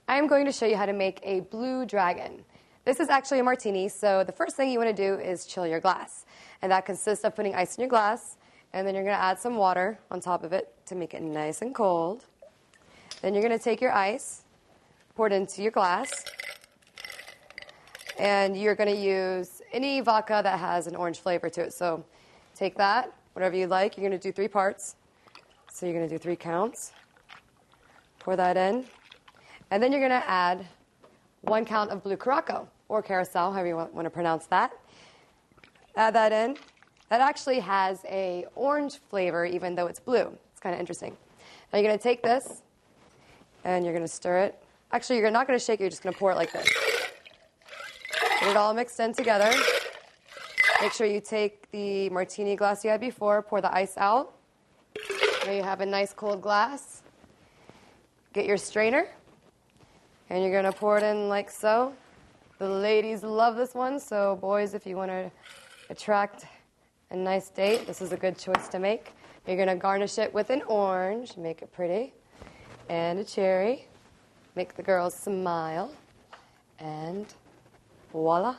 I'm going to show you how to make a blue dragon. This is actually a martini, so the first thing you want to do is chill your glass. And that consists of putting ice in your glass, and then you're going to add some water on top of it to make it nice and cold. Then you're going to take your ice, pour it into your glass, and you're going to use any vodka that has an orange flavor to it. So take that, whatever you like. You're going to do 3 parts. So you're going to do 3 counts. Pour that in. And then you're going to add 1 count of blue Curaçao, or carousel, however you want to pronounce that. Add that in. That actually has a orange flavor, even though it's blue. It's kind of interesting. Now you're going to take this, and you're going to stir it. Actually, you're not going to shake it. You're just going to pour it like this. Get it all mixed in together. Make sure you take the martini glass you had before, pour the ice out. Now you have a nice cold glass. Get your strainer, and you're going to pour it in like so. The ladies love this one, so boys, if you want to attract a nice date, this is a good choice to make. You're going to garnish it with an orange, make it pretty, and a cherry. Make the girls smile, and voila.